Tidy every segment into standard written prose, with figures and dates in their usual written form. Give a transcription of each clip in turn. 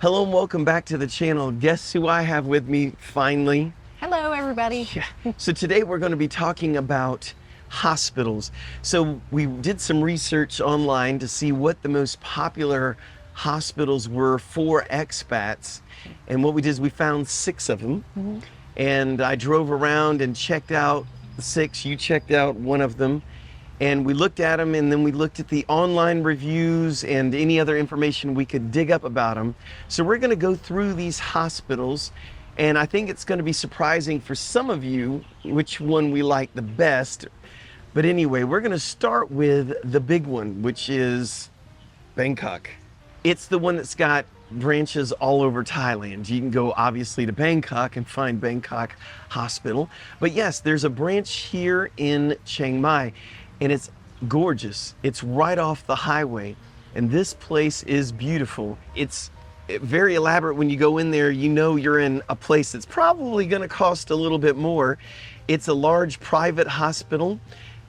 Hello and welcome back to the channel. Guess who I have with me finally? Hello, everybody. Yeah. So today we're going to be talking about hospitals. So we did some research online to see what the most popular hospitals were for expats. And what we did is we found 6 of them. And I drove around and checked out the 6. You checked out one of them. And we looked at them, and then we looked at the online reviews and any other information we could dig up about them. So we're going to go through these hospitals, and I think it's going to be surprising for some of you which one we like the best. But anyway, we're going to start with the big one, which is Bangkok. It's the one that's got branches all over Thailand. You can go obviously to Bangkok and find Bangkok Hospital. But yes, there's a branch here in Chiang Mai. And it's gorgeous. It's right off the highway. And this place is beautiful. It's very elaborate. When you go in there, you know you're in a place that's probably going to cost a little bit more. It's a large private hospital,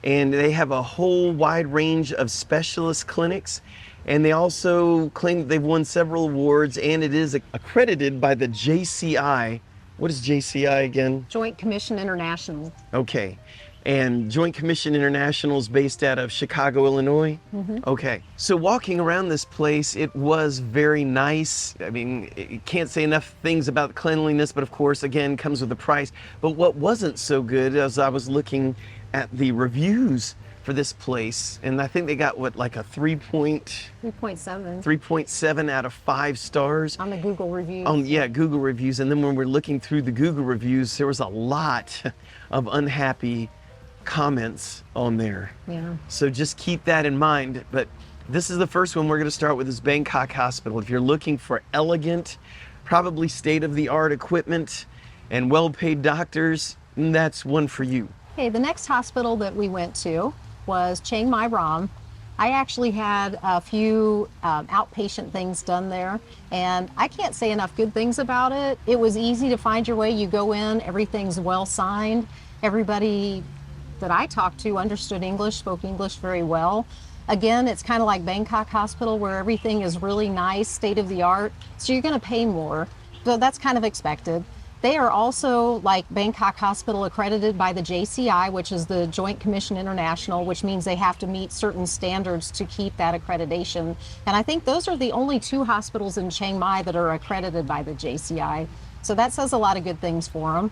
and they have a whole wide range of specialist clinics. And they also claim they've won several awards, and it is accredited by the JCI. What is JCI again? Joint Commission International. Okay. And Joint Commission International is based out of Chicago, Illinois? Okay. So walking around this place, it was very nice. I mean, you can't say enough things about cleanliness, but of course, again, comes with a price. But what wasn't so good, as I was looking at the reviews for this place, and I think they got, what, like a 3.7 out of 5 stars. On the Google reviews. Yeah, Google reviews. And then when we're looking through the Google reviews, there was a lot of unhappy comments on there. Yeah. So just keep that in mind. But this is the first one we're going to start with, is Bangkok Hospital. If you're looking for elegant, probably state-of-the-art equipment and well-paid doctors, that's one for you. Okay, the next hospital that we went to was Chiang Mai Ram. I actually had a few outpatient things done there, and I can't say enough good things about it. It was easy to find your way. You go in, everything's well signed. Everybody that I talked to understood English, spoke English very well. Again, it's kind of like Bangkok Hospital, where everything is really nice, state of the art, so you're going to pay more. So that's kind of expected. They are also, like Bangkok Hospital, accredited by the JCI, which is the Joint Commission International, which means they have to meet certain standards to keep that accreditation. And I think those are the only 2 hospitals in Chiang Mai that are accredited by the JCI. So that says a lot of good things for them.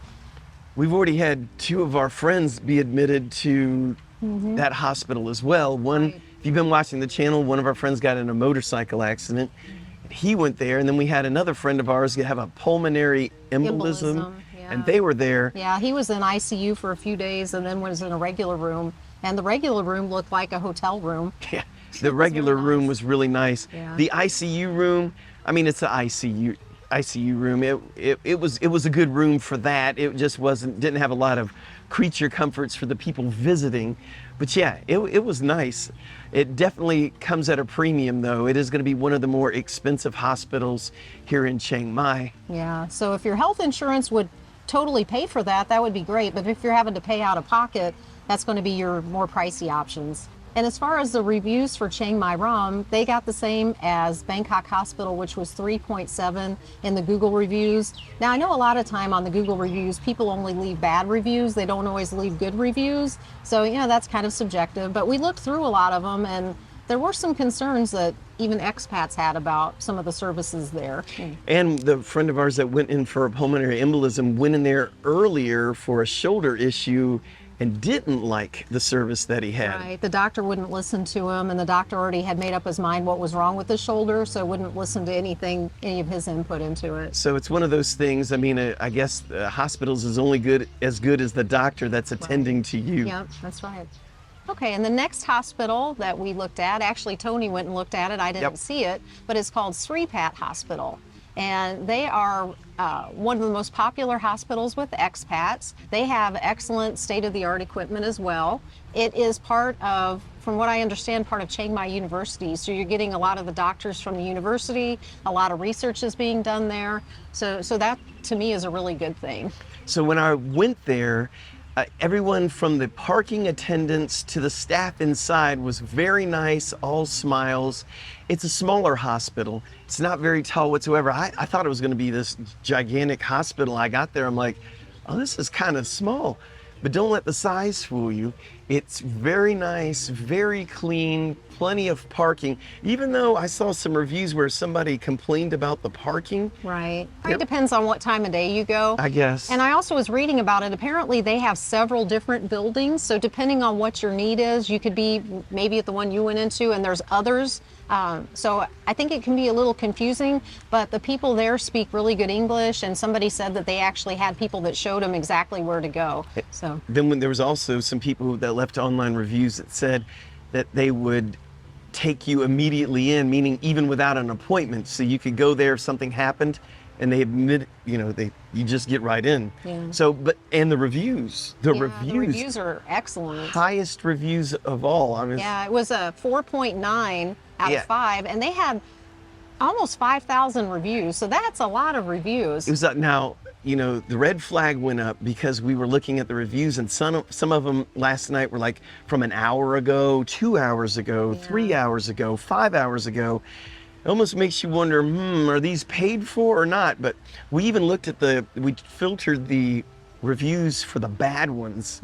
We've already had 2 of our friends be admitted to that hospital as well. One, if you've been watching the channel, one of our friends got in a motorcycle accident. He went there, and then we had another friend of ours have a pulmonary embolism, yeah. And they were there. Yeah, he was in ICU for a few days and then was in a regular room. And the regular room looked like a hotel room. Yeah, the regular really room nice. was really nice. Yeah. The ICU room, I mean, it's an ICU room. It was a good room for that. It just didn't have a lot of creature comforts for the people visiting. But yeah, it was nice. It definitely comes at a premium, though. It is going to be one of the more expensive hospitals here in Chiang Mai. Yeah, so if your health insurance would totally pay for that, that would be great. But if you're having to pay out of pocket, that's going to be your more pricey options. And as far as the reviews for Chiang Mai Ram, they got the same as Bangkok Hospital, which was 3.7 in the Google reviews. Now, I know a lot of time on the Google reviews, people only leave bad reviews. They don't always leave good reviews. So, that's kind of subjective. But we looked through a lot of them, and there were some concerns that even expats had about some of the services there. And the friend of ours that went in for a pulmonary embolism went in there earlier for a shoulder issue and didn't like the service that he had. Right, the doctor wouldn't listen to him, and the doctor already had made up his mind what was wrong with his shoulder, so wouldn't listen to any of his input into it. So it's one of those things. I mean, I guess hospitals is only as good as the doctor that's attending to you. Yep, that's right. Okay, and the next hospital that we looked at, actually Tony went and looked at it, I didn't see it, but it's called Sripat Hospital. And they are one of the most popular hospitals with expats. They have excellent state-of-the-art equipment as well. It is part of, from what I understand, part of Chiang Mai University. So you're getting a lot of the doctors from the university, a lot of research is being done there. So that, to me, is a really good thing. So when I went there, Everyone from the parking attendants to the staff inside was very nice, all smiles. It's a smaller hospital. It's not very tall whatsoever. I thought it was going to be this gigantic hospital. I got there, I'm like, oh, this is kind of small. But don't let the size fool you. It's very nice, very clean, plenty of parking. Even though I saw some reviews where somebody complained about the parking. Right. Yep. It depends on what time of day you go. I guess. And I also was reading about it. Apparently, they have several different buildings. So depending on what your need is, you could be maybe at the one you went into, and there's others. So I think it can be a little confusing, but the people there speak really good English, and somebody said that they actually had people that showed them exactly where to go. So then when there was also some people that left online reviews that said that they would take you immediately in, meaning even without an appointment, so you could go there if something happened, and they admit, you just get right in. Yeah. So, and the reviews, the the reviews are excellent. highest reviews of all. I mean, Yeah, it was a 4.9 out Yeah. of 5, and they had almost 5,000 reviews. So that's a lot of reviews. it was now, the red flag went up because we were looking at the reviews, and some of them last night were like from an hour ago, 2 hours ago, 3 hours ago, 5 hours ago. It almost makes you wonder, are these paid for or not? But we even looked at we filtered the reviews for the bad ones,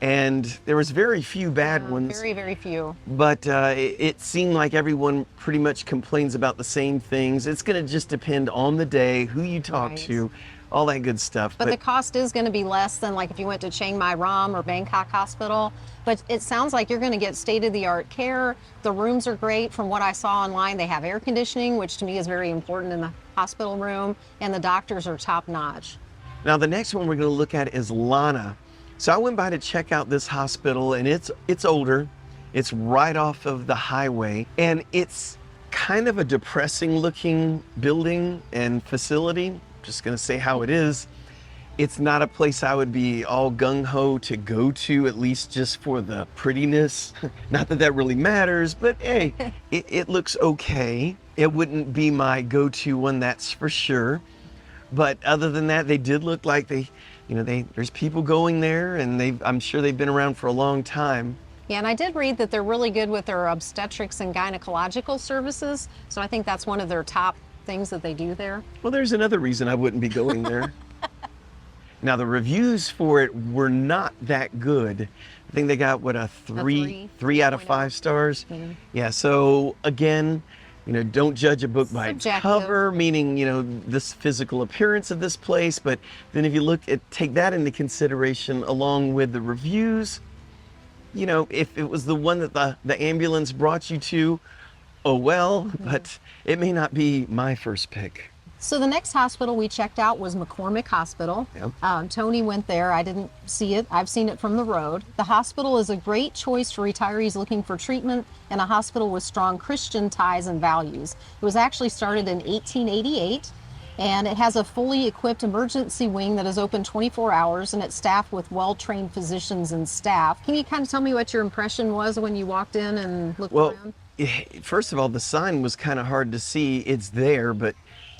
and there was very few bad ones. Very, very few. But it seemed like everyone pretty much complains about the same things. It's going to just depend on the day, who you talk Right. to, all that good stuff. But the cost is going to be less than like if you went to Chiang Mai Ram or Bangkok Hospital. But it sounds like you're going to get state-of-the-art care. The rooms are great. From what I saw online, they have air conditioning, which to me is very important in the hospital room, and the doctors are top-notch. Now, the next one we're going to look at is Lana. So I went by to check out this hospital, and it's older. It's right off of the highway, and it's kind of a depressing looking building and facility. Just going to say how it is. It's not a place I would be all gung-ho to go to, at least just for the prettiness. Not that that really matters, but hey, it looks okay. It wouldn't be my go-to one, that's for sure. But other than that, they did look like there's people going there, and I'm sure they've been around for a long time. Yeah, and I did read that they're really good with their obstetrics and gynecological services. So I think that's one of their top things that they do there. Well, there's another reason I wouldn't be going there. Now, the reviews for it were not that good. I think they got, a three out of 5 stars. Yeah. Yeah, so again, don't judge a book by its Subjective. cover, meaning, this physical appearance of this place. But then if you take that into consideration along with the reviews, if it was the one that the ambulance brought you to, oh well, but it may not be my first pick. So the next hospital we checked out was McCormick Hospital. Yep. Tony went there. I didn't see it. I've seen it from the road. The hospital is a great choice for retirees looking for treatment in a hospital with strong Christian ties and values. It was actually started in 1888, and it has a fully equipped emergency wing that is open 24 hours, and it's staffed with well-trained physicians and staff. Can you kind of tell me what your impression was when you walked in and looked around? First of all, the sign was kind of hard to see. It's there, but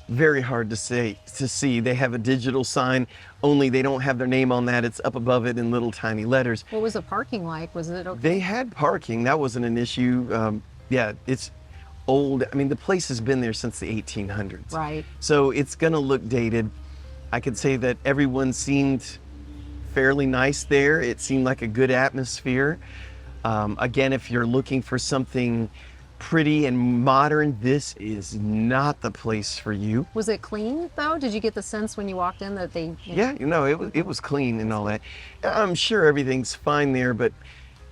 very hard to see. They have a digital sign, only they don't have their name on that. It's up above it in little tiny letters. What was the parking like? Was it okay? They had parking. That wasn't an issue. Yeah, it's old. I mean, the place has been there since the 1800s. Right. So it's going to look dated. I could say that everyone seemed fairly nice there. It seemed like a good atmosphere. Again, if you're looking for something pretty and modern, this is not the place for you. Was it clean though? Did you get the sense when you walked in that they? Yeah, it was clean and all that. I'm sure everything's fine there, but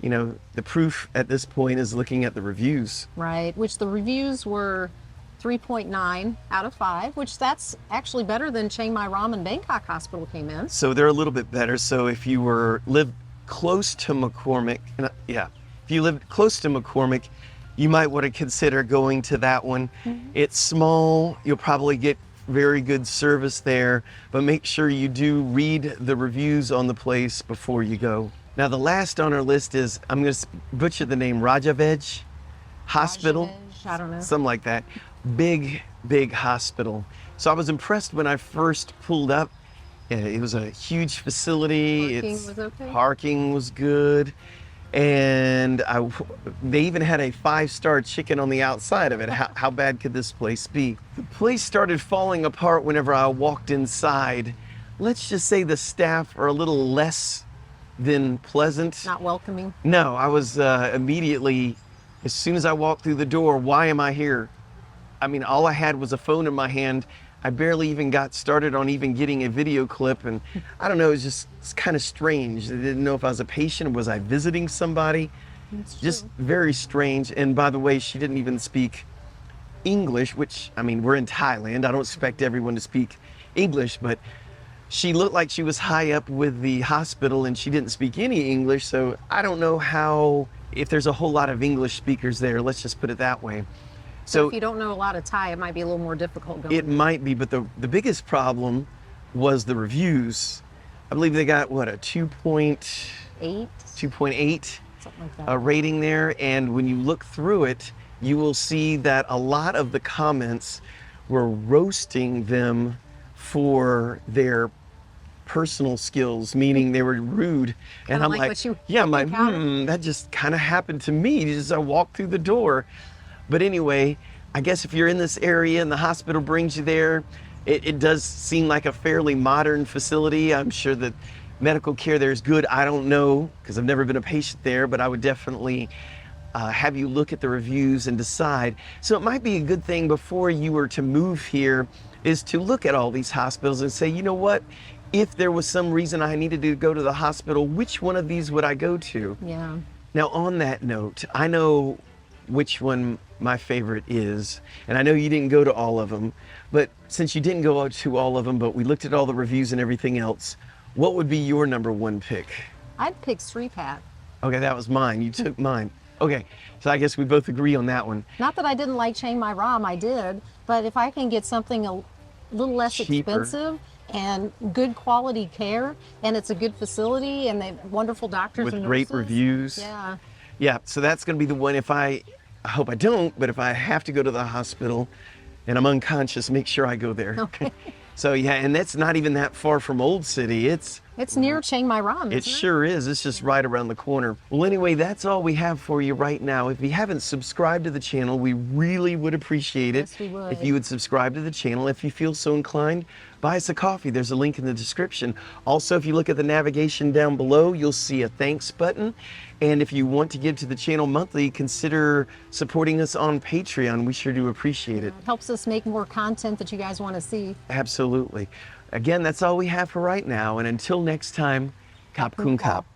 the proof at this point is looking at the reviews. Right, which the reviews were 3.9 out of 5, which that's actually better than Chiang Mai Ram and Bangkok Hospital came in. So they're a little bit better. So if you live close to McCormick, if you live close to McCormick, you might want to consider going to that one. It's small. You'll probably get very good service there, but make sure you do read the reviews on the place before you go. Now, the last on our list is, I'm going to butcher the name, Rajavej Hospital. Rajavej, I don't know. Something like that. Big hospital. So I was impressed when I first pulled up. Yeah, it was a huge facility. Parking was okay? Parking was good. And they even had a 5-star chicken on the outside of it. How bad could this place be? The place started falling apart whenever I walked inside. Let's just say the staff are a little less than pleasant. Not welcoming. No, I was immediately, as soon as I walked through the door, why am I here? I mean, all I had was a phone in my hand. I barely even got started on even getting a video clip, and I don't know, it's kind of strange. I didn't know if I was a patient, was I visiting somebody? That's Just true. very strange. And by the way, she didn't even speak English, which, I mean, we're in Thailand. I don't expect everyone to speak English, but she looked like she was high up with the hospital and she didn't speak any English, so I don't know if there's a whole lot of English speakers there, let's just put it that way. So if you don't know a lot of Thai, it might be a little more difficult going. It might be, but the biggest problem was the reviews. I believe they got, what, a 2.8 8, 2.8 something like that. rating there, and when you look through it, you will see that a lot of the comments were roasting them for their personal skills, meaning they were rude. Kinda I'm like like, what you yeah, I'm like, encountered? that just kind of happened to me just as I walked through the door. But anyway, I guess if you're in this area and the hospital brings you there, it does seem like a fairly modern facility. I'm sure that medical care there is good. I don't know, because I've never been a patient there, but I would definitely have you look at the reviews and decide. So it might be a good thing before you were to move here is to look at all these hospitals and say, you know what, if there was some reason I needed to go to the hospital, which one of these would I go to? Yeah. Now, on that note, I know which one my favorite is, and I know you didn't go to all of them, but since you didn't go to all of them, but we looked at all the reviews and everything else, what would be your number one pick? I'd pick Sripat. Okay, that was mine. You took mine. Okay, so I guess we both agree on that one. Not that I didn't like Chiang Mai Ram, I did, but if I can get something a little less Cheaper. expensive and good quality care, and it's a good facility, and they have wonderful doctors With and great nurses. reviews. Yeah. Yeah, so that's going to be the one. I hope I don't, but if I have to go to the hospital and I'm unconscious, make sure I go there. Okay. So yeah, and that's not even that far from Old City. It's near Chiang Mai Ram, It isn't it? sure is. It's just right around the corner. Well, anyway, that's all we have for you right now. If you haven't subscribed to the channel, we really would appreciate it. Yes, we would. If you would subscribe to the channel. If you feel so inclined, buy us a coffee. There's a link in the description. Also, if you look at the navigation down below, you'll see a thanks button. And if you want to give to the channel monthly, consider supporting us on Patreon. We sure do appreciate it. It helps us make more content that you guys want to see. Absolutely. Again, that's all we have for right now. And until next time, Kap Kun Kap.